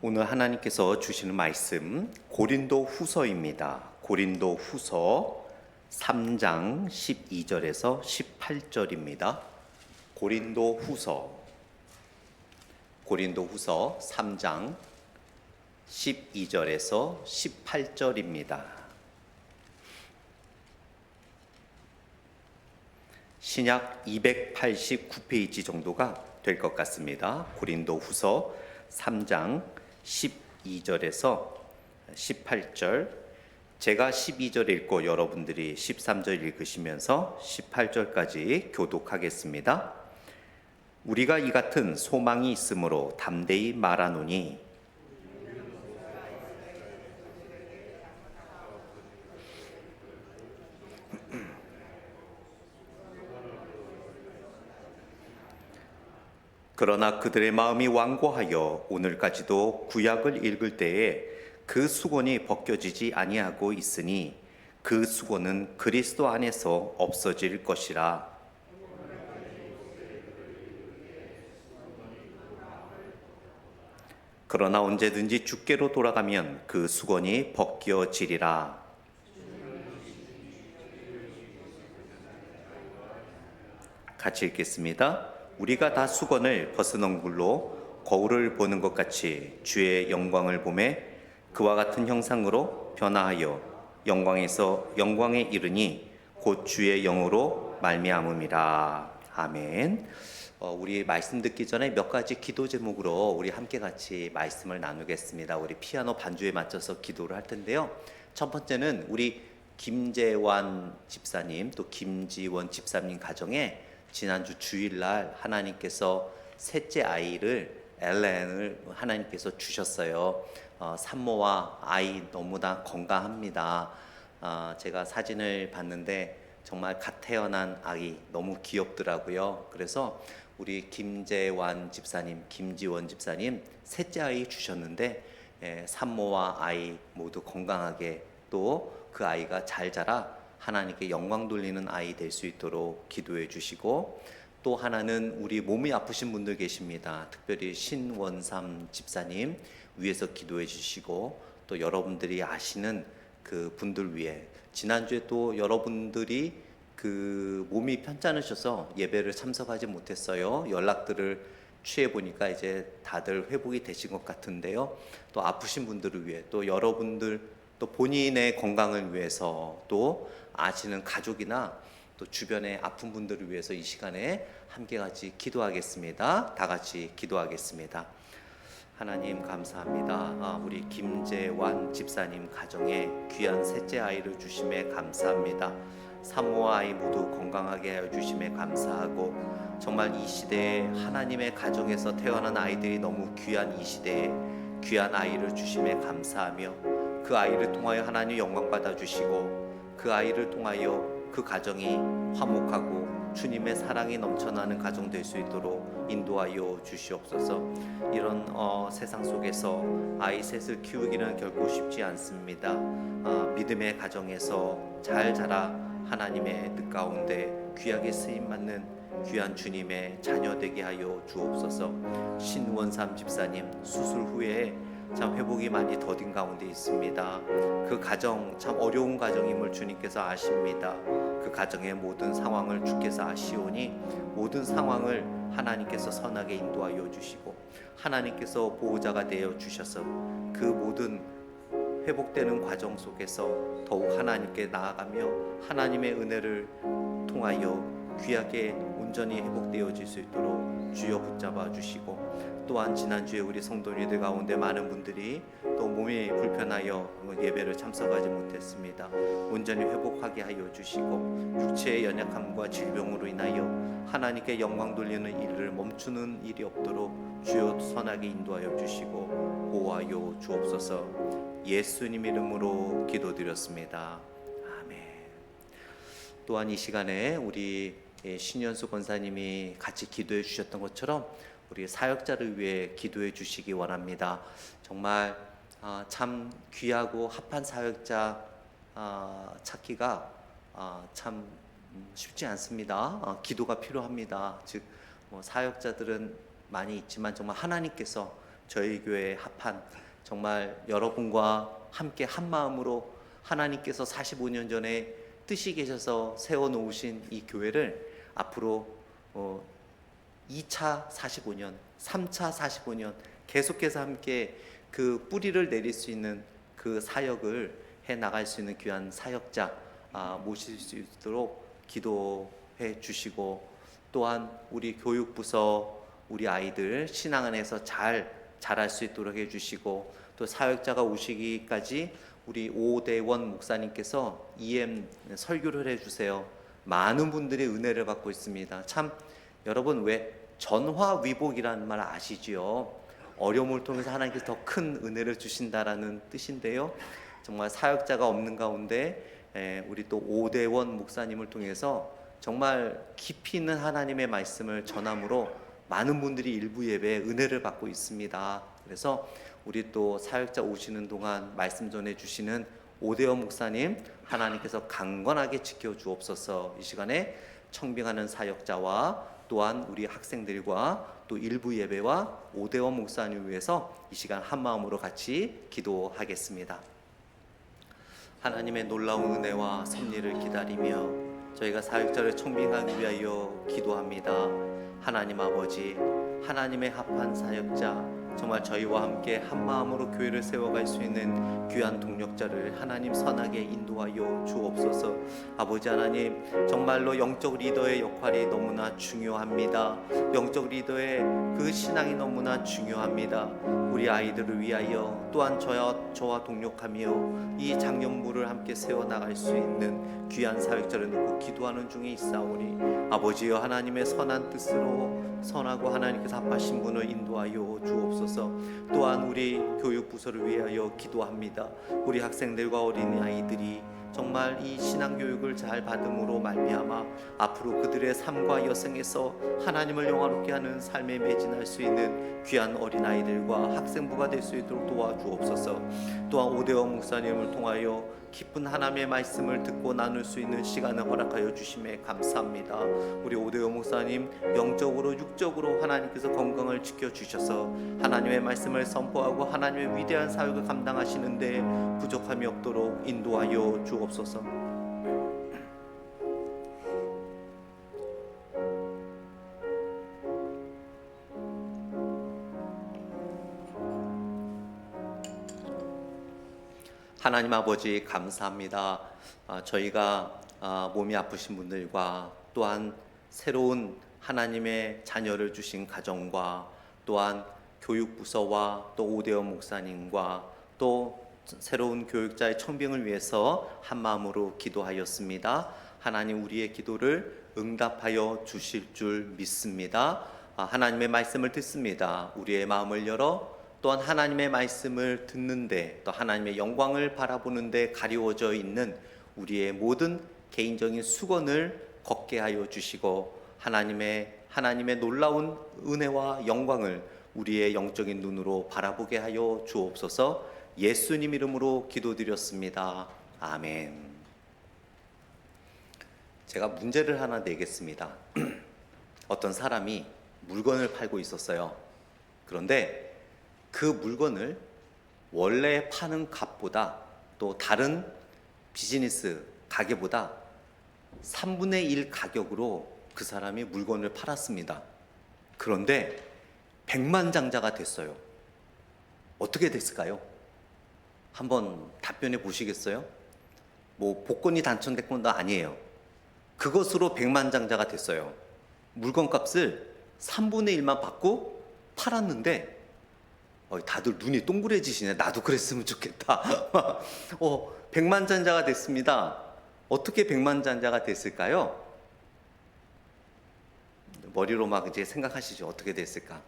오늘 하나님께서 주시는 말씀 고린도 후서입니다. 고린도 후서 3장 12절에서 18절입니다. 고린도 후서 3장 12절에서 18절입니다. 신약 289페이지 정도가 될 것 같습니다. 고린도 후서 3장 12절에서 18절, 제가 12절 읽고 여러분들이 13절 읽으시면서 18절까지 교독하겠습니다. 우리가 이 같은 소망이 있으므로 담대히 말하노니 그러나 그들의 마음이 완고하여 오늘까지도 구약을 읽을 때에 그 수건이 벗겨지지 아니하고 있으니 그 수건은 그리스도 안에서 없어질 것이라. 그러나 언제든지 주께로 돌아가면 그 수건이 벗겨지리라. 같이 읽겠습니다. 우리가 다 수건을 벗은 얼굴로 거울을 보는 것 같이 주의 영광을 보매 그와 같은 형상으로 변화하여 영광에서 영광에 이르니 곧 주의 영으로 말미암음이라. 아멘. 우리 말씀 듣기 전에 몇 가지 기도 제목으로 우리 함께 같이 말씀을 나누겠습니다. 우리 피아노 반주에 맞춰서 기도를 할 텐데요. 첫 번째는 우리 김재환 집사님 또 김지원 집사님 가정에 지난주 주일날 하나님께서 셋째 아이를 엘렌을 하나님께서 주셨어요. 산모와 아이 너무나 건강합니다. 제가 사진을 봤는데 정말 갓 태어난 아이 너무 귀엽더라고요. 그래서 우리 김재환 집사님, 김지원 집사님 셋째 아이 주셨는데 산모와 아이 모두 건강하게 또 그 아이가 잘 자라 하나님께 영광 돌리는 아이 될 수 있도록 기도해 주시고, 또 하나는 우리 몸이 아프신 분들 계십니다. 특별히 신원삼 집사님 위해서 기도해 주시고, 또 여러분들이 아시는 그 분들 위해 지난주에 또 여러분들이 그 몸이 편찮으셔서 예배를 참석하지 못했어요. 연락들을 취해 보니까 이제 다들 회복이 되신 것 같은데요. 또 아프신 분들을 위해 또 여러분들 또 본인의 건강을 위해서 또 아시는 가족이나 또 주변의 아픈 분들을 위해서 이 시간에 함께 같이 기도하겠습니다. 다 같이 기도하겠습니다. 하나님 감사합니다. 우리 김재환 집사님 가정에 귀한 셋째 아이를 주심에 감사합니다. 산모와 아이 모두 건강하게 하여 주심에 감사하고, 정말 이 시대에 하나님의 가정에서 태어난 아이들이 너무 귀한 이 시대에 귀한 아이를 주심에 감사하며, 그 아이를 통하여 하나님 영광 받아 주시고, 그 아이를 통하여 그 가정이 화목하고 주님의 사랑이 넘쳐나는 가정 될 수 있도록 인도하여 주시옵소서. 이런 세상 속에서 아이 셋을 키우기는 결코 쉽지 않습니다. 믿음의 가정에서 잘 자라 하나님의 뜻 가운데 귀하게 쓰임 받는 귀한 주님의 자녀 되게 하여 주옵소서. 신원삼 집사님 수술 후에 참 회복이 많이 더딘 가운데 있습니다. 그 가정 참 어려운 가정임을 주님께서 아십니다. 그 가정의 모든 상황을 주께서 아시오니 모든 상황을 하나님께서 선하게 인도하여 주시고, 하나님께서 보호자가 되어 주셔서 그 모든 회복되는 과정 속에서 더욱 하나님께 나아가며 하나님의 은혜를 통하여 귀하게 온전히 회복되어질 수 있도록 주여 붙잡아 주시고, 또한 지난주에 우리 성도님들 가운데 많은 분들이 또 몸이 불편하여 예배를 참석하지 못했습니다. 온전히 회복하게 하여 주시고, 육체의 연약함과 질병으로 인하여 하나님께 영광 돌리는 일을 멈추는 일이 없도록 주여 선하게 인도하여 주시고 보호하여 주옵소서. 예수님 이름으로 기도드렸습니다. 아멘. 또한 이 시간에 우리 신현수 권사님이 같이 기도해 주셨던 것처럼 우리 사역자를 위해 기도해 주시기 원합니다. 정말 참 귀하고 합한 사역자 찾기가 참 쉽지 않습니다. 기도가 필요합니다. 즉 사역자들은 많이 있지만 정말 하나님께서 저희 교회에 합한 정말 여러분과 함께 한 마음으로 하나님께서 45년 전에 뜻이 계셔서 세워놓으신 이 교회를 앞으로 2차 45년, 3차 45년 계속해서 함께 그 뿌리를 내릴 수 있는 그 사역을 해 나갈 수 있는 귀한 사역자 모실 수 있도록 기도해 주시고, 또한 우리 교육부서 우리 아이들 신앙 안에서 잘 자랄 수 있도록 해 주시고, 또 사역자가 오시기까지 우리 오대원 목사님께서 EM 설교를 해 주세요. 많은 분들이 은혜를 받고 있습니다. 참 여러분, 왜 전화위복이라는 말 아시지요? 어려움을 통해서 하나님께서 더 큰 은혜를 주신다라는 뜻인데요, 정말 사역자가 없는 가운데 우리 또 오대원 목사님을 통해서 정말 깊이 있는 하나님의 말씀을 전함으로 많은 분들이 일부 예배에 은혜를 받고 있습니다. 그래서 우리 또 사역자 오시는 동안 말씀 전해 주시는 오대원 목사님, 하나님께서 강건하게 지켜주옵소서. 이 시간에 청빙하는 사역자와 또한 우리 학생들과 또 일부 예배와 오대원 목사님 위해서 이 시간 한 마음으로 같이 기도하겠습니다. 하나님의 놀라운 은혜와 섭리를 기다리며 저희가 사역자를 청빙하기 위하여 기도합니다. 하나님 아버지, 하나님의 합한 사역자, 정말 저희와 함께 한 마음으로 교회를 세워갈 수 있는 귀한 동력자를 하나님 선하게 인도하여 주옵소서. 아버지 하나님, 정말로 영적 리더의 역할이 너무나 중요합니다. 영적 리더의 그 신앙이 너무나 중요합니다. 우리 아이들을 위하여 또한 저와 동력하며 이 장년부를 함께 세워나갈 수 있는 귀한 사역자를 놓고 기도하는 중에 있사오니, 아버지여 하나님의 선한 뜻으로 선하고 하나님께서 합하신 분을 인도하여 주옵소서. 또한 우리 교육부서를 위하여 기도합니다. 우리 학생들과 어린아이들이 정말 이 신앙교육을 잘 받음으로 말미암아 앞으로 그들의 삶과 여생에서 하나님을 영화롭게 하는 삶에 매진할 수 있는 귀한 어린아이들과 학생부가 될 수 있도록 도와주옵소서. 또한 오대원 목사님을 통하여 깊은 하나님의 말씀을 듣고 나눌 수 있는 시간을 허락하여 주심에 감사합니다. 우리 오대원 목사님 영적으로 육적으로 하나님께서 건강을 지켜주셔서 하나님의 말씀을 선포하고 하나님의 위대한 사역을 감당하시는데 부족함이 없도록 인도하여 주옵소서. 하나님 아버지 감사합니다. 저희가 몸이 아프신 분들과 또한 새로운 하나님의 자녀를 주신 가정과 또한 교육부서와 또 오대원 목사님과 또 새로운 교육자의 청빙을 위해서 한 마음으로 기도하였습니다. 하나님, 우리의 기도를 응답하여 주실 줄 믿습니다. 하나님의 말씀을 듣습니다. 우리의 마음을 열어 또한 하나님의 말씀을 듣는데 또 하나님의 영광을 바라보는데 가리워져 있는 우리의 모든 개인적인 수건을 걷게 하여 주시고, 하나님의 놀라운 은혜와 영광을 우리의 영적인 눈으로 바라보게 하여 주옵소서. 예수님 이름으로 기도드렸습니다. 아멘. 제가 문제를 하나 내겠습니다. 어떤 사람이 물건을 팔고 있었어요. 그런데 그 물건을 원래 파는 값보다 또 다른 비즈니스 가게보다 3분의 1 가격으로 그 사람이 물건을 팔았습니다. 그런데 백만장자가 됐어요. 어떻게 됐을까요? 한번 답변해 보시겠어요? 뭐 복권이 당첨된 건 아니에요. 그것으로 백만장자가 됐어요. 물건값을 3분의 1만 받고 팔았는데 다들 눈이 동그래지시네. 나도 그랬으면 좋겠다. 백만장자가 됐습니다. 어떻게 백만장자가 됐을까요? 머리로 막 이제 생각하시죠. 어떻게 됐을까?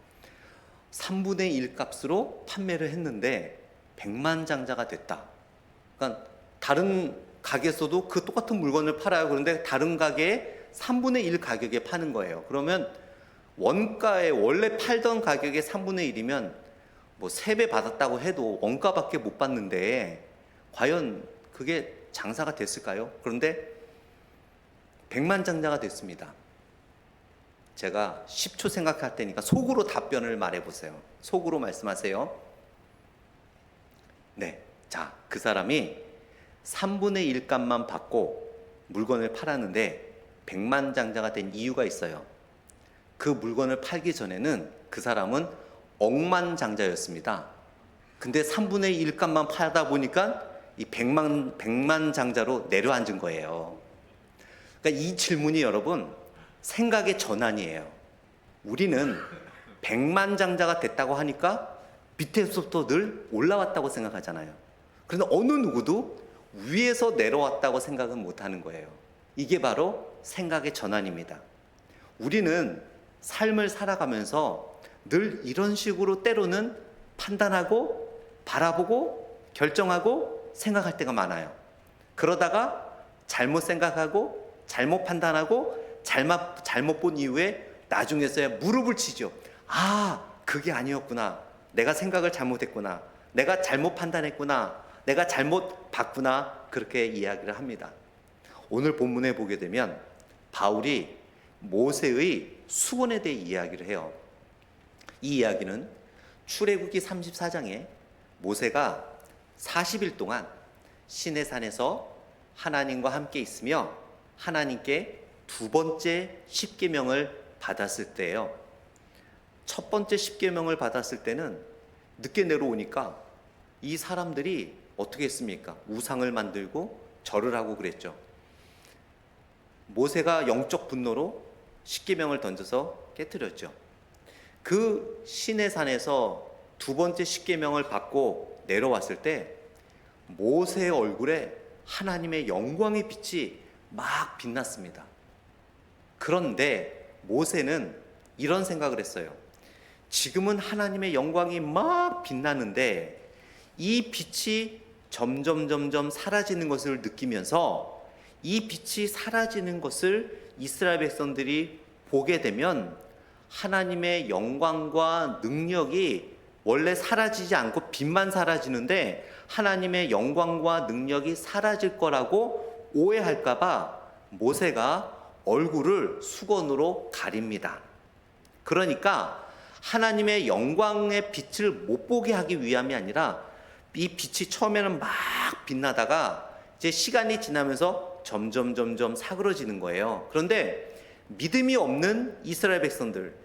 3분의 1 값으로 판매를 했는데 백만장자가 됐다. 그러니까 다른 가게에서도 그 똑같은 물건을 팔아요. 그런데 다른 가게에 3분의 1 가격에 파는 거예요. 그러면 원가에 원래 팔던 가격의 3분의 1이면 뭐 3배 받았다고 해도 원가밖에 못 받는데 과연 그게 장사가 됐을까요? 그런데 백만장자가 됐습니다. 제가 10초 생각할 테니까 속으로 답변을 말해보세요. 속으로 말씀하세요. 네. 자, 그 사람이 3분의 1 값만 받고 물건을 팔았는데 백만장자가 된 이유가 있어요. 그 물건을 팔기 전에는 그 사람은 억만장자였습니다. 근데 3분의 1 값만 팔다 보니까 이 백만장자로 내려앉은 거예요. 그러니까 이 질문이 여러분 생각의 전환이에요. 우리는 백만장자가 됐다고 하니까 밑에서부터 늘 올라왔다고 생각하잖아요. 그런데 어느 누구도 위에서 내려왔다고 생각은 못하는 거예요. 이게 바로 생각의 전환입니다. 우리는 삶을 살아가면서 늘 이런 식으로 때로는 판단하고 바라보고 결정하고 생각할 때가 많아요. 그러다가 잘못 생각하고 잘못 판단하고 잘못 본 이후에 나중에서야 무릎을 치죠. 아, 그게 아니었구나. 내가 생각을 잘못했구나. 내가 잘못 판단했구나. 내가 잘못 봤구나. 그렇게 이야기를 합니다. 오늘 본문에 보게 되면 바울이 모세의 수건에 대해 이야기를 해요. 이 이야기는 출애굽기 34장에 모세가 40일 동안 시내산에서 하나님과 함께 있으며 하나님께 두 번째 십계명을 받았을 때예요. 첫 번째 십계명을 받았을 때는 늦게 내려오니까 이 사람들이 어떻게 했습니까? 우상을 만들고 절을 하고 그랬죠. 모세가 영적 분노로 십계명을 던져서 깨뜨렸죠. 그 시내산에서 두 번째 십계명을 받고 내려왔을 때 모세의 얼굴에 하나님의 영광의 빛이 막 빛났습니다. 그런데 모세는 이런 생각을 했어요. 지금은 하나님의 영광이 막 빛나는데 이 빛이 점점 사라지는 것을 느끼면서 이 빛이 사라지는 것을 이스라엘 백성들이 보게 되면 하나님의 영광과 능력이 원래 사라지지 않고 빛만 사라지는데 하나님의 영광과 능력이 사라질 거라고 오해할까 봐 모세가 얼굴을 수건으로 가립니다. 그러니까 하나님의 영광의 빛을 못 보게 하기 위함이 아니라 이 빛이 처음에는 막 빛나다가 이제 시간이 지나면서 점점 사그러지는 거예요. 그런데 믿음이 없는 이스라엘 백성들,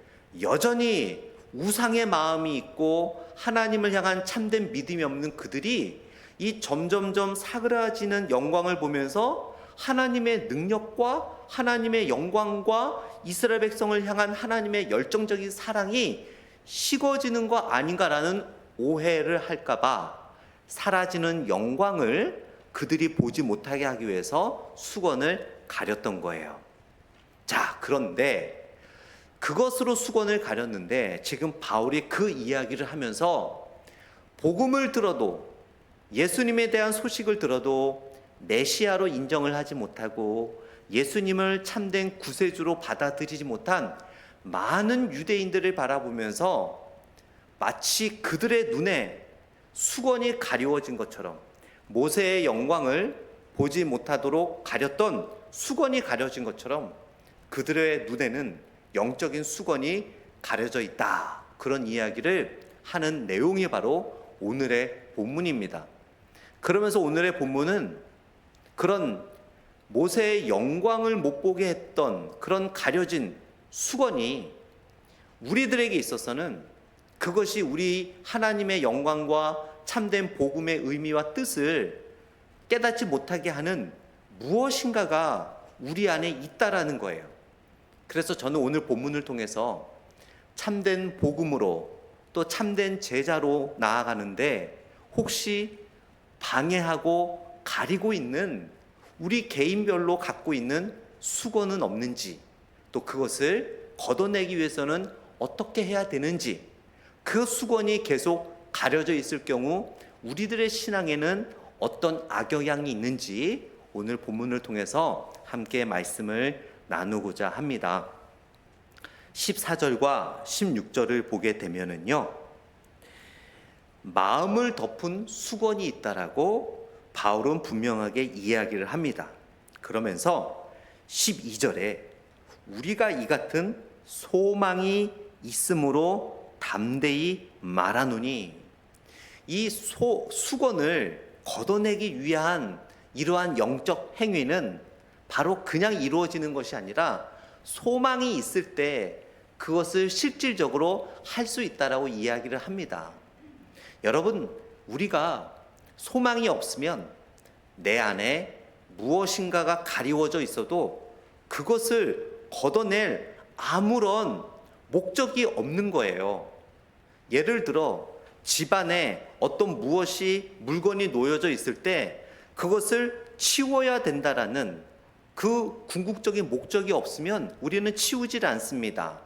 여전히 우상의 마음이 있고 하나님을 향한 참된 믿음이 없는 그들이 이 점점 사그라지는 영광을 보면서 하나님의 능력과 하나님의 영광과 이스라엘 백성을 향한 하나님의 열정적인 사랑이 식어지는 거 아닌가라는 오해를 할까봐 사라지는 영광을 그들이 보지 못하게 하기 위해서 수건을 가렸던 거예요. 자, 그런데 그것으로 수건을 가렸는데 지금 바울이 그 이야기를 하면서 복음을 들어도 예수님에 대한 소식을 들어도 메시아로 인정을 하지 못하고 예수님을 참된 구세주로 받아들이지 못한 많은 유대인들을 바라보면서 마치 그들의 눈에 수건이 가리워진 것처럼 모세의 영광을 보지 못하도록 가렸던 수건이 가려진 것처럼 그들의 눈에는 영적인 수건이 가려져 있다. 그런 이야기를 하는 내용이 바로 오늘의 본문입니다. 그러면서 오늘의 본문은 그런 모세의 영광을 못 보게 했던 그런 가려진 수건이 우리들에게 있어서는 그것이 우리 하나님의 영광과 참된 복음의 의미와 뜻을 깨닫지 못하게 하는 무엇인가가 우리 안에 있다라는 거예요. 그래서 저는 오늘 본문을 통해서 참된 복음으로 또 참된 제자로 나아가는데 혹시 방해하고 가리고 있는 우리 개인별로 갖고 있는 수건은 없는지, 또 그것을 걷어내기 위해서는 어떻게 해야 되는지, 그 수건이 계속 가려져 있을 경우 우리들의 신앙에는 어떤 악영향이 있는지 오늘 본문을 통해서 함께 말씀을 나누고자 합니다. 14절과 16절을 보게 되면은요, 마음을 덮은 수건이 있다라고 바울은 분명하게 이야기를 합니다. 그러면서 12절에 우리가 이 같은 소망이 있으므로 담대히 말하노니. 이 수건을 걷어내기 위한 이러한 영적 행위는 바로 그냥 이루어지는 것이 아니라 소망이 있을 때 그것을 실질적으로 할 수 있다라고 이야기를 합니다. 여러분, 우리가 소망이 없으면 내 안에 무엇인가가 가리워져 있어도 그것을 걷어낼 아무런 목적이 없는 거예요. 예를 들어 집안에 어떤 물건이 놓여져 있을 때 그것을 치워야 된다라는 그 궁극적인 목적이 없으면 우리는 치우질 않습니다.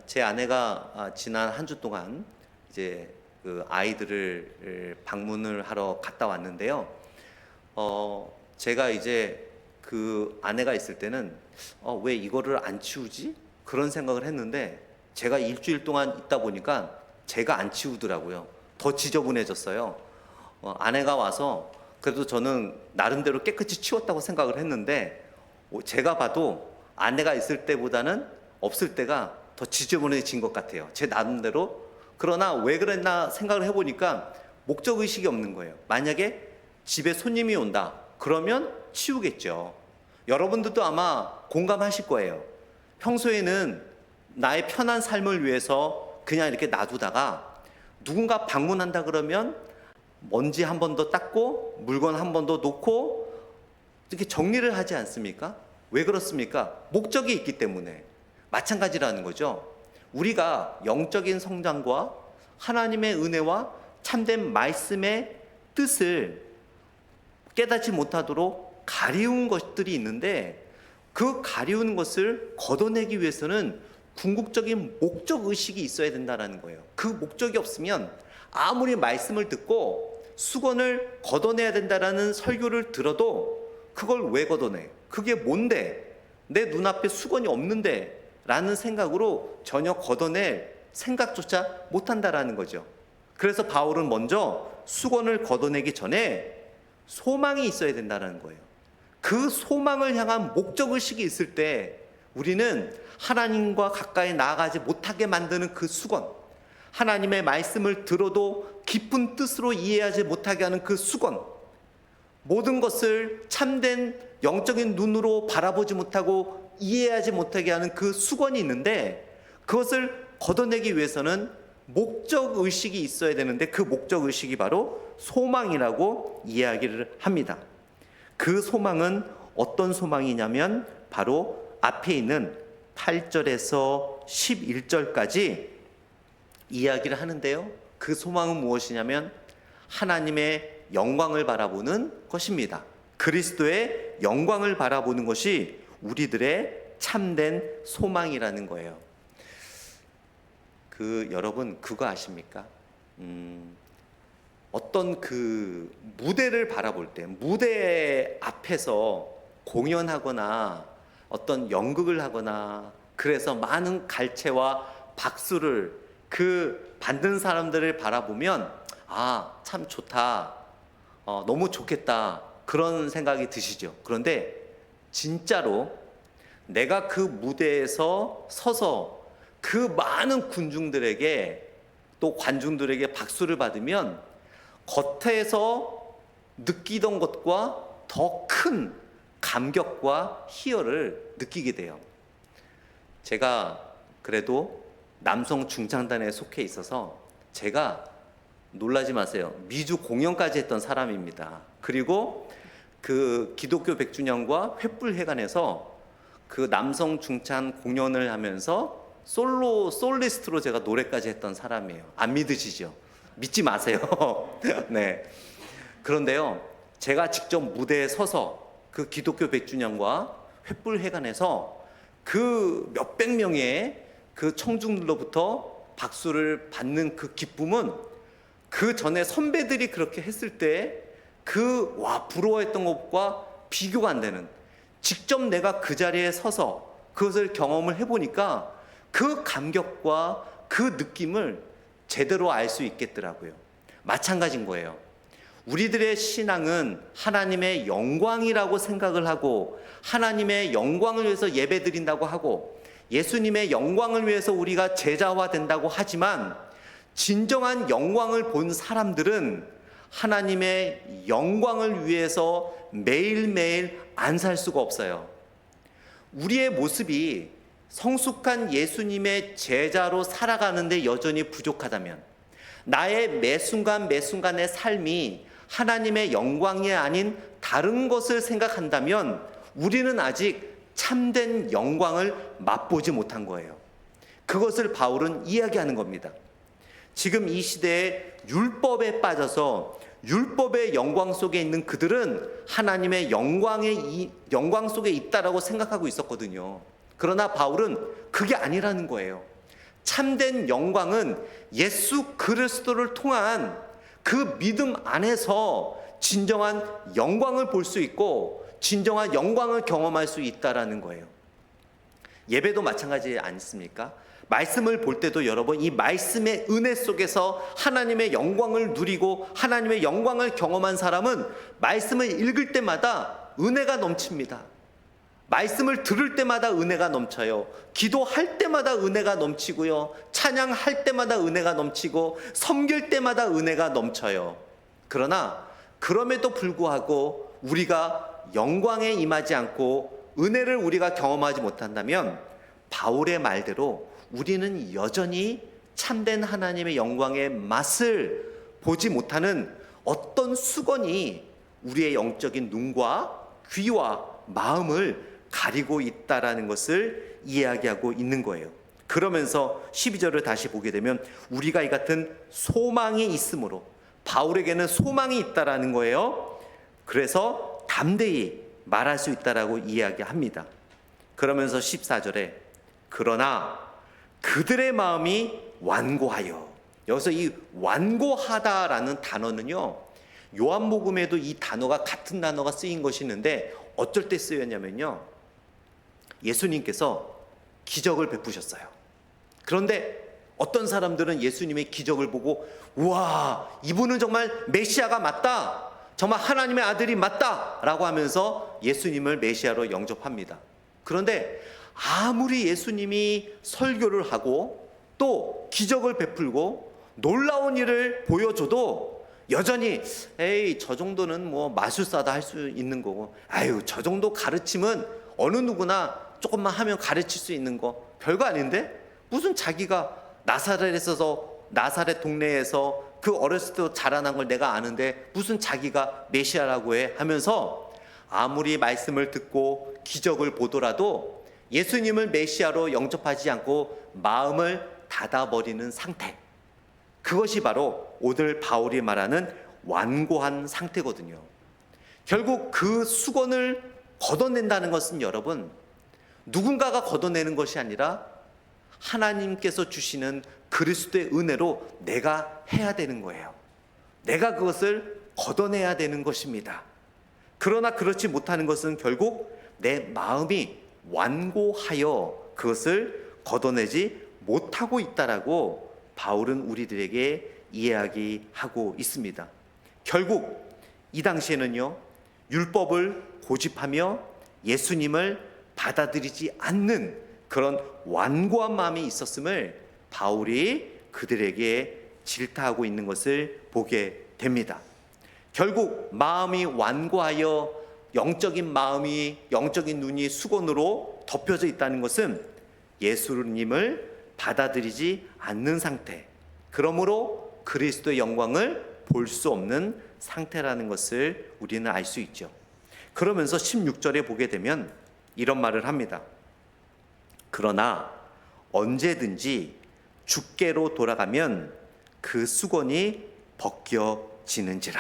제 아내가 지난 한 주 동안 이제 그 아이들을 방문을 하러 갔다 왔는데요. 제가 이제 그 아내가 있을 때는 왜 이거를 안 치우지? 그런 생각을 했는데 제가 일주일 동안 있다 보니까 제가 안 치우더라고요. 더 지저분해졌어요. 아내가 와서 그래도 저는 나름대로 깨끗이 치웠다고 생각을 했는데 제가 봐도 아내가 있을 때보다는 없을 때가 더 지저분해진 것 같아요. 제 나름대로. 그러나 왜 그랬나 생각을 해보니까 목적의식이 없는 거예요. 만약에 집에 손님이 온다 그러면 치우겠죠. 여러분들도 아마 공감하실 거예요. 평소에는 나의 편한 삶을 위해서 그냥 이렇게 놔두다가 누군가 방문한다 그러면 먼지 한 번 더 닦고 물건 한 번 더 놓고 이렇게 정리를 하지 않습니까? 왜 그렇습니까? 목적이 있기 때문에. 마찬가지라는 거죠. 우리가 영적인 성장과 하나님의 은혜와 참된 말씀의 뜻을 깨닫지 못하도록 가리운 것들이 있는데 그 가리운 것을 걷어내기 위해서는 궁극적인 목적의식이 있어야 된다는 거예요. 그 목적이 없으면 아무리 말씀을 듣고 수건을 걷어내야 된다는 설교를 들어도 그걸 왜 걷어내? 그게 뭔데? 내 눈앞에 수건이 없는데? 라는 생각으로 전혀 걷어낼 생각조차 못한다라는 거죠. 그래서 바울은 먼저 수건을 걷어내기 전에 소망이 있어야 된다는 거예요. 그 소망을 향한 목적의식이 있을 때 우리는 하나님과 가까이 나아가지 못하게 만드는 그 수건, 하나님의 말씀을 들어도 깊은 뜻으로 이해하지 못하게 하는 그 수건, 모든 것을 참된 영적인 눈으로 바라보지 못하고 이해하지 못하게 하는 그 수건이 있는데 그것을 걷어내기 위해서는 목적의식이 있어야 되는데 그 목적의식이 바로 소망이라고 이야기를 합니다. 그 소망은 어떤 소망이냐면 바로 앞에 있는 8절에서 11절까지 이야기를 하는데요. 그 소망은 무엇이냐면 하나님의 영광을 바라보는 것입니다. 그리스도의 영광을 바라보는 것이 우리들의 참된 소망이라는 거예요. 여러분 그거 아십니까? 어떤 그 무대를 바라볼 때 무대 앞에서 공연하거나 어떤 연극을 하거나 그래서 많은 갈채와 박수를 그 받는 사람들을 바라보면 참 좋다, 너무 좋겠다 그런 생각이 드시죠. 그런데 진짜로 내가 그 무대에서 서서 그 많은 군중들에게 또 관중들에게 박수를 받으면 겉에서 느끼던 것과 더 큰 감격과 희열을 느끼게 돼요. 제가 그래도 남성 중창단에 속해 있어서 제가 놀라지 마세요. 미주 공연까지 했던 사람입니다. 그리고 그 기독교 100주년과 횃불회관에서 그 남성 중창 공연을 하면서 솔리스트로 제가 노래까지 했던 사람이에요. 안 믿으시죠? 믿지 마세요. 네. 그런데요, 제가 직접 무대에 서서 그 기독교 100주년과 횃불회관에서 그 몇백 명의 그 청중들로부터 박수를 받는 그 기쁨은 그 전에 선배들이 그렇게 했을 때 부러워했던 것과 비교가 안 되는, 직접 내가 그 자리에 서서 그것을 경험을 해보니까 그 감격과 그 느낌을 제대로 알 수 있겠더라고요. 마찬가지인 거예요. 우리들의 신앙은 하나님의 영광이라고 생각을 하고 하나님의 영광을 위해서 예배드린다고 하고 예수님의 영광을 위해서 우리가 제자화 된다고 하지만 진정한 영광을 본 사람들은 하나님의 영광을 위해서 매일매일 안 살 수가 없어요. 우리의 모습이 성숙한 예수님의 제자로 살아가는데 여전히 부족하다면, 나의 매 순간 매 순간의 삶이 하나님의 영광이 아닌 다른 것을 생각한다면 우리는 아직 참된 영광을 맛보지 못한 거예요. 그것을 바울은 이야기하는 겁니다. 지금 이 시대에 율법에 빠져서 율법의 영광 속에 있는 그들은 하나님의 영광 속에 있다라고 생각하고 있었거든요. 그러나 바울은 그게 아니라는 거예요. 참된 영광은 예수 그리스도를 통한 그 믿음 안에서 진정한 영광을 볼 수 있고 진정한 영광을 경험할 수 있다라는 거예요. 예배도 마찬가지 아니십니까? 말씀을 볼 때도 여러분, 이 말씀의 은혜 속에서 하나님의 영광을 누리고 하나님의 영광을 경험한 사람은 말씀을 읽을 때마다 은혜가 넘칩니다. 말씀을 들을 때마다 은혜가 넘쳐요. 기도할 때마다 은혜가 넘치고요. 찬양할 때마다 은혜가 넘치고 섬길 때마다 은혜가 넘쳐요. 그러나 그럼에도 불구하고 우리가 영광에 임하지 않고 은혜를 우리가 경험하지 못한다면 바울의 말대로 우리는 여전히 참된 하나님의 영광의 맛을 보지 못하는 어떤 수건이 우리의 영적인 눈과 귀와 마음을 가리고 있다라는 것을 이야기하고 있는 거예요. 그러면서 12절을 다시 보게 되면 우리가 이 같은 소망이 있으므로, 바울에게는 소망이 있다라는 거예요. 그래서 담대히 말할 수 있다라고 이야기합니다. 그러면서 14절에 그러나 그들의 마음이 완고하여, 여기서 이 완고하다라는 단어는요, 요한복음에도 이 단어가 같은 단어가 쓰인 것이 있는데 어쩔 때 쓰였냐면요, 예수님께서 기적을 베푸셨어요. 그런데 어떤 사람들은 예수님의 기적을 보고 우와, 이분은 정말 메시아가 맞다, 정말 하나님의 아들이 맞다 라고 하면서 예수님을 메시아로 영접합니다. 그런데 아무리 예수님이 설교를 하고 또 기적을 베풀고 놀라운 일을 보여줘도 여전히 에이, 저 정도는 뭐 마술사다 할 수 있는 거고, 아유, 저 정도 가르침은 어느 누구나 조금만 하면 가르칠 수 있는 거 별거 아닌데, 무슨 자기가 나사렛 동네에서 그 어렸을 때 자라난 걸 내가 아는데 무슨 자기가 메시아라고 해 하면서 아무리 말씀을 듣고 기적을 보더라도 예수님을 메시아로 영접하지 않고 마음을 닫아버리는 상태, 그것이 바로 오늘 바울이 말하는 완고한 상태거든요. 결국 그 수건을 걷어낸다는 것은 여러분, 누군가가 걷어내는 것이 아니라 하나님께서 주시는 그리스도의 은혜로 내가 해야 되는 거예요. 내가 그것을 걷어내야 되는 것입니다. 그러나 그렇지 못하는 것은 결국 내 마음이 완고하여 그것을 걷어내지 못하고 있다라고 바울은 우리들에게 이야기하고 있습니다. 결국 이 당시에는요, 율법을 고집하며 예수님을 받아들이지 않는 그런 완고한 마음이 있었음을 바울이 그들에게 질타하고 있는 것을 보게 됩니다. 결국 마음이 완고하여 영적인 눈이 수건으로 덮여져 있다는 것은 예수님을 받아들이지 않는 상태, 그러므로 그리스도의 영광을 볼 수 없는 상태라는 것을 우리는 알 수 있죠. 그러면서 16절에 보게 되면 이런 말을 합니다. 그러나 언제든지 주께로 돌아가면 그 수건이 벗겨지는지라.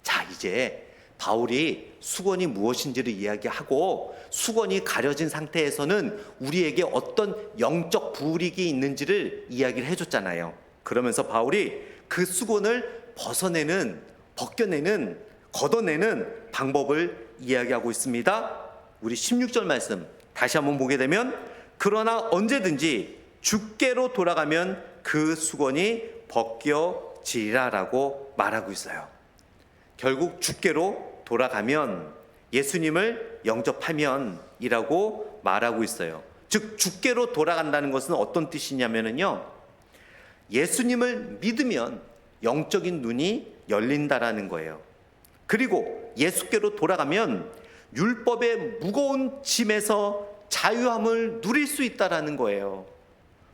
자, 이제 바울이 수건이 무엇인지를 이야기하고 수건이 가려진 상태에서는 우리에게 어떤 영적 불이익이 있는지를 이야기를 해줬잖아요. 그러면서 바울이 그 수건을 걷어내는 방법을 이야기하고 있습니다. 우리 16절 말씀 다시 한번 보게 되면 그러나 언제든지 주께로 돌아가면 그 수건이 벗겨지리라라고 말하고 있어요. 결국 주께로 돌아가면, 예수님을 영접하면 이라고 말하고 있어요. 즉 주께로 돌아간다는 것은 어떤 뜻이냐면요, 예수님을 믿으면 영적인 눈이 열린다라는 거예요. 그리고 예수께로 돌아가면 율법의 무거운 짐에서 자유함을 누릴 수 있다라는 거예요.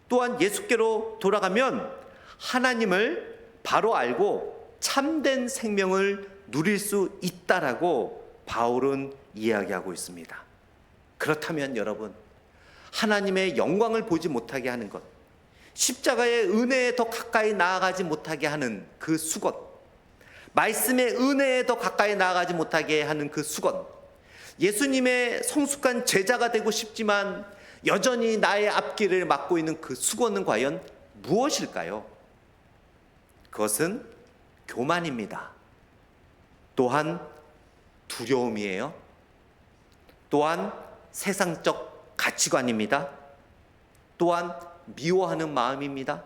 또한 예수께로 돌아가면 하나님을 바로 알고 참된 생명을 누릴 수 있다라고 바울은 이야기하고 있습니다. 그렇다면 여러분, 하나님의 영광을 보지 못하게 하는 것, 십자가의 은혜에 더 가까이 나아가지 못하게 하는 그 수건, 말씀의 은혜에 더 가까이 나아가지 못하게 하는 그 수건, 예수님의 성숙한 제자가 되고 싶지만 여전히 나의 앞길을 막고 있는 그 수건은 과연 무엇일까요? 그것은 교만입니다. 또한 두려움이에요. 또한 세상적 가치관입니다. 또한 미워하는 마음입니다.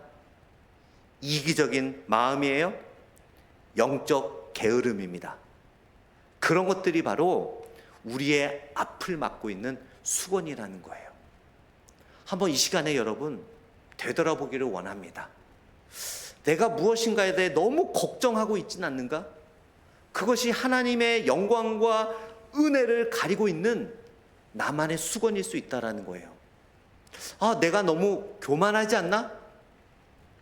이기적인 마음이에요. 영적 게으름입니다. 그런 것들이 바로 우리의 앞을 막고 있는 수건이라는 거예요. 한번 이 시간에 여러분 되돌아보기를 원합니다. 내가 무엇인가에 대해 너무 걱정하고 있진 않는가? 그것이 하나님의 영광과 은혜를 가리고 있는 나만의 수건일 수 있다는 거예요. 내가 너무 교만하지 않나?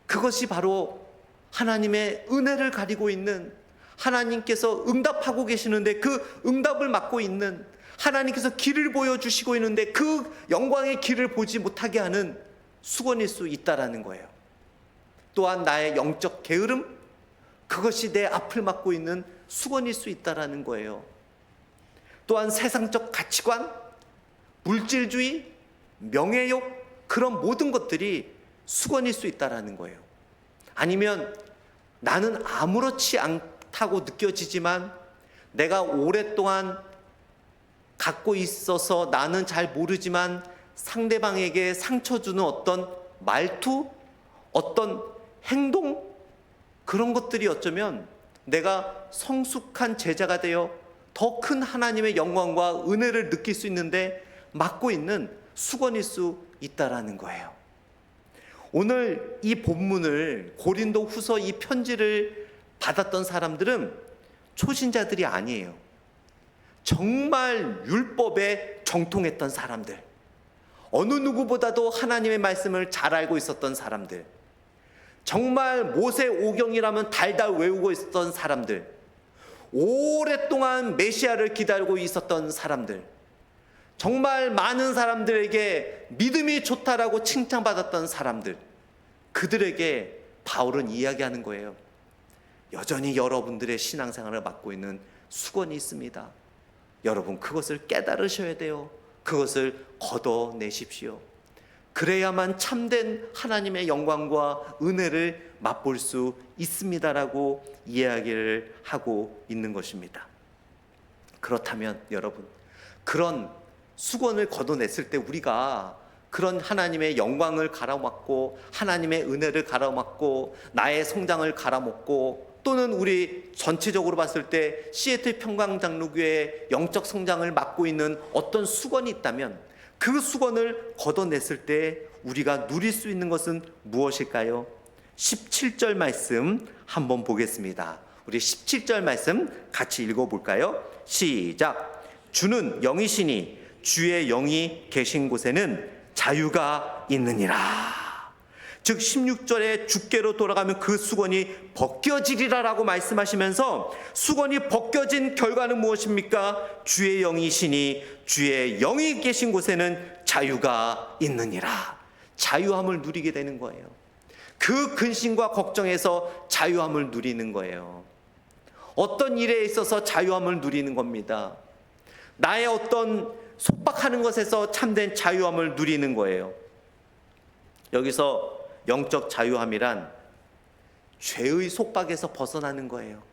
그것이 바로 하나님의 은혜를 가리고 있는, 하나님께서 응답하고 계시는데 그 응답을 막고 있는, 하나님께서 길을 보여주시고 있는데 그 영광의 길을 보지 못하게 하는 수건일 수 있다는 거예요. 또한 나의 영적 게으름, 그것이 내 앞을 막고 있는 수건일 수 있다는 거예요. 또한 세상적 가치관, 물질주의, 명예욕, 그런 모든 것들이 수건일 수 있다는 거예요. 아니면 나는 아무렇지 않다고 느껴지지만 내가 오랫동안 갖고 있어서 나는 잘 모르지만 상대방에게 상처 주는 어떤 말투, 어떤 행동, 그런 것들이 어쩌면 내가 성숙한 제자가 되어 더 큰 하나님의 영광과 은혜를 느낄 수 있는데 막고 있는 수건일 수 있다라는 거예요. 오늘 이 본문을, 고린도 후서 이 편지를 받았던 사람들은 초신자들이 아니에요. 정말 율법에 정통했던 사람들, 어느 누구보다도 하나님의 말씀을 잘 알고 있었던 사람들, 정말 모세 오경이라면 달달 외우고 있었던 사람들, 오랫동안 메시아를 기다리고 있었던 사람들, 정말 많은 사람들에게 믿음이 좋다라고 칭찬받았던 사람들, 그들에게 바울은 이야기하는 거예요. 여전히 여러분들의 신앙생활을 맡고 있는 수건이 있습니다. 여러분, 그것을 깨달으셔야 돼요. 그것을 걷어내십시오. 그래야만 참된 하나님의 영광과 은혜를 맛볼 수 있습니다라고 이야기를 하고 있는 것입니다. 그렇다면 여러분, 그런 수건을 걷어냈을 때 우리가 그런 하나님의 영광을 가로막고 하나님의 은혜를 가로막고 나의 성장을 가로막고, 또는 우리 전체적으로 봤을 때 시애틀 평강장로교회의 영적 성장을 막고 있는 어떤 수건이 있다면 그 수건을 걷어냈을 때 우리가 누릴 수 있는 것은 무엇일까요? 17절 말씀 한번 보겠습니다. 우리 17절 말씀 같이 읽어볼까요? 시작. 주는 영이시니 주의 영이 계신 곳에는 자유가 있느니라. 즉 16절에 주께로 돌아가면 그 수건이 벗겨지리라라고 말씀하시면서 수건이 벗겨진 결과는 무엇입니까? 주의 영이시니 주의 영이 계신 곳에는 자유가 있느니라. 자유함을 누리게 되는 거예요. 그 근심과 걱정에서 자유함을 누리는 거예요. 어떤 일에 있어서 자유함을 누리는 겁니다. 나의 어떤 속박하는 것에서 참된 자유함을 누리는 거예요. 여기서 영적 자유함이란 죄의 속박에서 벗어나는 거예요.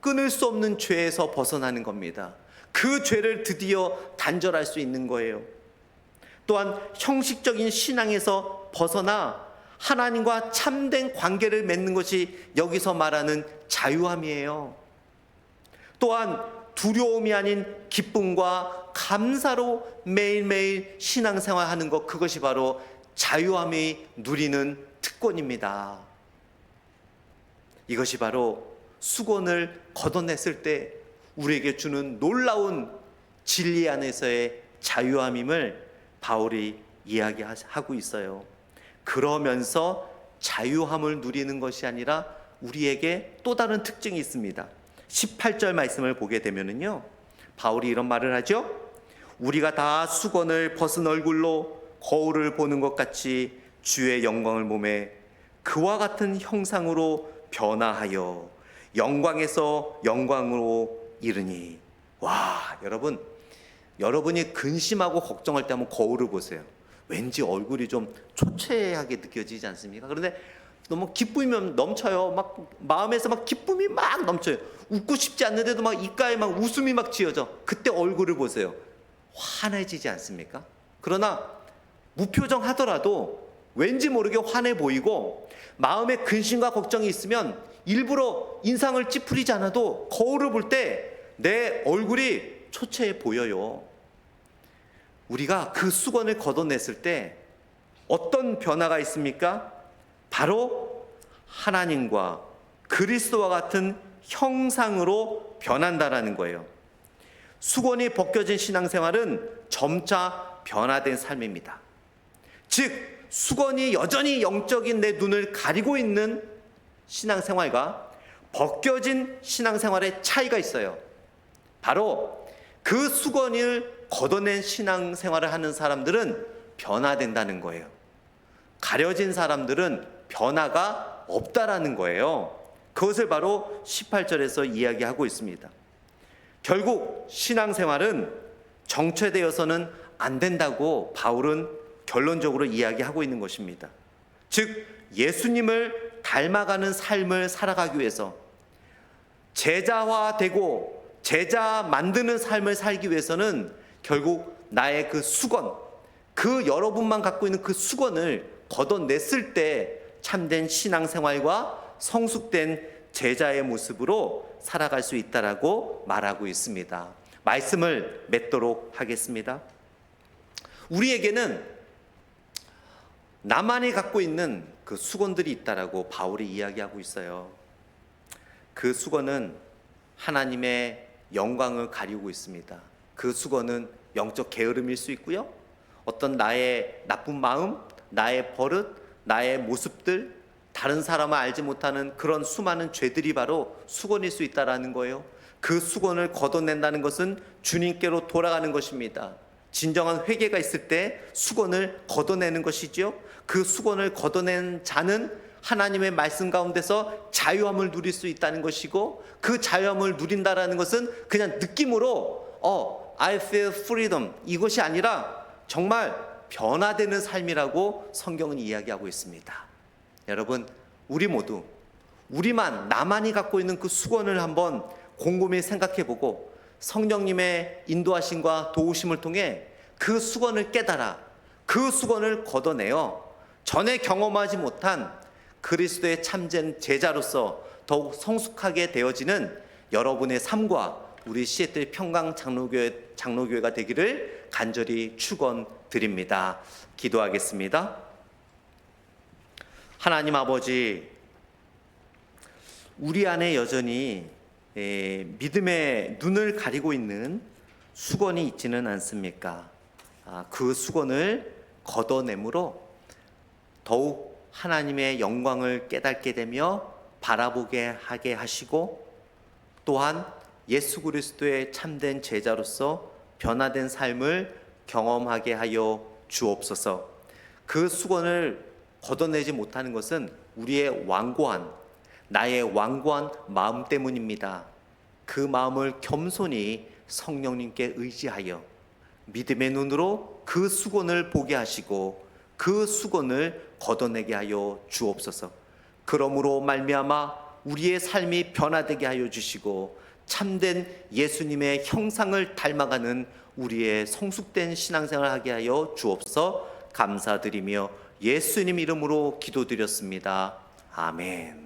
끊을 수 없는 죄에서 벗어나는 겁니다. 그 죄를 드디어 단절할 수 있는 거예요. 또한 형식적인 신앙에서 벗어나 하나님과 참된 관계를 맺는 것이 여기서 말하는 자유함이에요. 또한 두려움이 아닌 기쁨과 감사로 매일매일 신앙생활하는 것, 그것이 바로 자유함이 누리는 특권입니다. 이것이 바로 수건을 걷어냈을 때 우리에게 주는 놀라운 진리 안에서의 자유함임을 바울이 이야기하고 있어요. 그러면서 자유함을 누리는 것이 아니라 우리에게 또 다른 특징이 있습니다. 18절 말씀을 보게 되면은요, 바울이 이런 말을 하죠. 우리가 다 수건을 벗은 얼굴로 거울을 보는 것 같이 주의 영광을 몸에 그와 같은 형상으로 변화하여 영광에서 영광으로 이르니. 와, 여러분이 근심하고 걱정할 때 한번 거울을 보세요. 왠지 얼굴이 좀 초췌하게 느껴지지 않습니까? 그런데 너무 기쁨이 넘쳐요. 막 마음에서 막 기쁨이 막 넘쳐요. 웃고 싶지 않는데도 막 입가에 막 웃음이 막 지어져. 그때 얼굴을 보세요. 환해지지 않습니까? 그러나 무표정하더라도 왠지 모르게 환해 보이고, 마음에 근심과 걱정이 있으면 일부러 인상을 찌푸리지 않아도 거울을 볼 때 내 얼굴이 초췌해 보여요. 우리가 그 수건을 걷어냈을 때 어떤 변화가 있습니까? 바로 하나님과 그리스도와 같은 형상으로 변한다라는 거예요. 수건이 벗겨진 신앙생활은 점차 변화된 삶입니다. 즉, 수건이 여전히 영적인 내 눈을 가리고 있는 신앙생활과 벗겨진 신앙생활의 차이가 있어요. 바로 그 수건을 걷어낸 신앙생활을 하는 사람들은 변화된다는 거예요. 가려진 사람들은 변화가 없다라는 거예요. 그것을 바로 18절에서 이야기하고 있습니다. 결국 신앙생활은 정체되어서는 안 된다고 바울은 결론적으로 이야기하고 있는 것입니다. 즉, 예수님을 닮아가는 삶을 살아가기 위해서, 제자화되고 제자 만드는 삶을 살기 위해서는 결국 나의 그 수건, 그 여러분만 갖고 있는 그 수건을 걷어냈을 때 참된 신앙생활과 성숙된 제자의 모습으로 살아갈 수 있다라고 말하고 있습니다. 말씀을 맺도록 하겠습니다. 우리에게는 나만이 갖고 있는 그 수건들이 있다라고 바울이 이야기하고 있어요. 그 수건은 하나님의 영광을 가리고 있습니다. 그 수건은 영적 게으름일 수 있고요, 어떤 나의 나쁜 마음, 나의 버릇, 나의 모습들, 다른 사람을 알지 못하는 그런 수많은 죄들이 바로 수건일 수 있다라는 거예요. 그 수건을 걷어낸다는 것은 주님께로 돌아가는 것입니다. 진정한 회개가 있을 때 수건을 걷어내는 것이죠. 그 수건을 걷어낸 자는 하나님의 말씀 가운데서 자유함을 누릴 수 있다는 것이고, 그 자유함을 누린다라는 것은 그냥 느낌으로 I feel freedom, 이것이 아니라 정말 변화되는 삶이라고 성경은 이야기하고 있습니다. 여러분, 우리 모두 나만이 갖고 있는 그 수건을 한번 곰곰이 생각해보고 성령님의 인도하심과 도우심을 통해 그 수건을 깨달아 그 수건을 걷어내어 전에 경험하지 못한 그리스도의 참된 제자로서 더욱 성숙하게 되어지는 여러분의 삶과 우리 시애틀 평강 장로교회가 되기를 간절히 축원드립니다. 기도하겠습니다. 하나님 아버지, 우리 안에 여전히 믿음의 눈을 가리고 있는 수건이 있지는 않습니까? 그 수건을 걷어내므로 더욱 하나님의 영광을 깨닫게 되며 바라보게 하게 하시고, 또한 예수 그리스도의 참된 제자로서 변화된 삶을 경험하게 하여 주옵소서. 그 수건을 걷어내지 못하는 것은 우리의 나의 완고한 마음 때문입니다. 그 마음을 겸손히 성령님께 의지하여 믿음의 눈으로 그 수건을 보게 하시고 그 수건을 걷어내게 하여 주옵소서. 그러므로 말미암아 우리의 삶이 변화되게 하여 주시고 참된 예수님의 형상을 닮아가는 우리의 성숙된 신앙생활을 하게 하여 주옵소서. 감사드리며 예수님 이름으로 기도드렸습니다. 아멘.